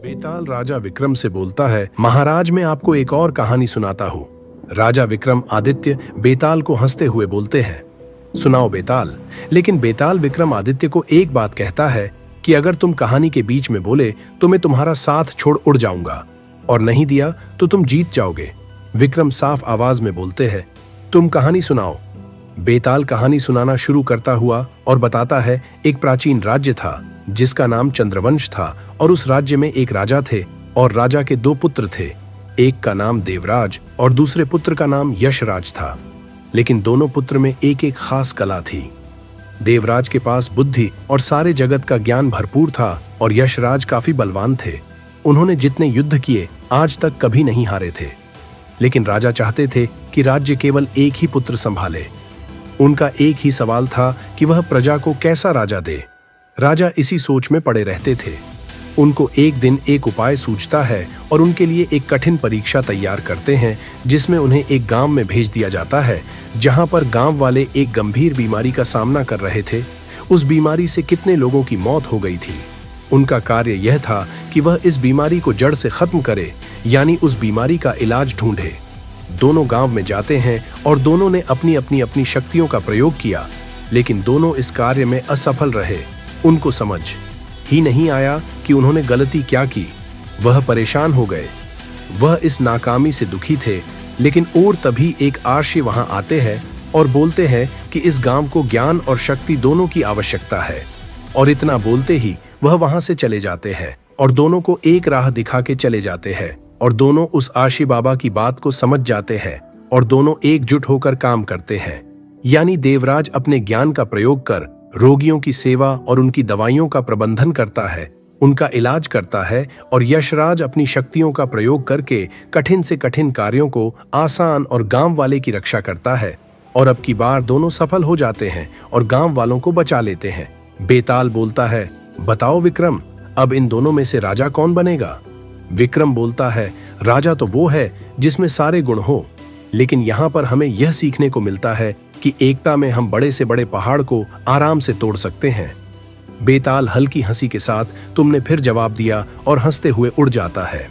बेताल राजा विक्रम से बोलता है, महाराज मैं आपको एक और कहानी सुनाता हूँ। राजा विक्रम आदित्य बेताल को हंसते हुए बोलते हैं, सुनाओ बेताल। लेकिन बेताल विक्रम आदित्य को एक बात कहता है कि अगर तुम कहानी के बीच में बोले तो मैं तुम्हारा साथ छोड़ उड़ जाऊंगा, और नहीं दिया तो तुम जीत जाओगे। विक्रम साफ आवाज में बोलते हैं, तुम कहानी सुनाओ। बेताल कहानी सुनाना शुरू करता हुआ और बताता है, एक प्राचीन राज्य था जिसका नाम चंद्रवंश था, और उस राज्य में एक राजा थे और राजा के दो पुत्र थे। एक का नाम देवराज और दूसरे पुत्र का नाम यशराज था। लेकिन दोनों पुत्र में एक एक खास कला थी। देवराज के पास बुद्धि और सारे जगत का ज्ञान भरपूर था और यशराज काफी बलवान थे। उन्होंने जितने युद्ध किए आज तक कभी नहीं हारे थे। लेकिन राजा चाहते थे कि राज्य केवल एक ही पुत्र संभाले। उनका एक ही सवाल था कि वह प्रजा को कैसा राजा दे। राजा इसी सोच में पड़े रहते थे। उनको एक दिन एक उपाय सूझता है और उनके लिए एक कठिन परीक्षा तैयार करते हैं, जिसमें उन्हें एक गांव में भेज दिया जाता है जहां पर गांव वाले एक गंभीर बीमारी का सामना कर रहे थे। उस बीमारी से कितने लोगों की मौत हो गई थी। उनका कार्य यह था कि वह इस बीमारी को जड़ से खत्म करे, यानी उस बीमारी का इलाज ढूंढे। दोनों गांव में जाते हैं और दोनों ने अपनी अपनी शक्तियों का प्रयोग किया, लेकिन दोनों इस कार्य में असफल रहे। उनको समझ ही नहीं आया कि उन्होंने गलती क्या की। वह परेशान हो गए। वह इस नाकामी से दुखी थे। लेकिन और तभी एक आर्षी वहां आते हैं और बोलते हैं कि इस गांव को ज्ञान और शक्ति दोनों की आवश्यकता है। और इतना बोलते ही वह वहां से चले जाते हैं और दोनों को एक राह दिखा के चले जाते हैं। और दोनों उस आर्षी बाबा की बात को समझ जाते हैं और दोनों एकजुट होकर काम करते हैं। यानी देवराज अपने ज्ञान का प्रयोग कर रोगियों की सेवा और उनकी दवाइयों का प्रबंधन करता है, उनका इलाज करता है, और यशराज अपनी शक्तियों का प्रयोग करके कठिन से कठिन कार्यों को आसान और गांव वाले की रक्षा करता है। और अब की बार दोनों सफल हो जाते हैं और गांव वालों को बचा लेते हैं। बेताल बोलता है, बताओ विक्रम, अब इन दोनों में से राजा कौन बनेगा? विक्रम बोलता है, राजा तो वो है जिसमें सारे गुण हो, लेकिन यहाँ पर हमें यह सीखने को मिलता है कि एकता में हम बड़े से बड़े पहाड़ को आराम से तोड़ सकते हैं। बेताल हल्की हंसी के साथ तुमने फिर जवाब दिया और हंसते हुए उड़ जाता है।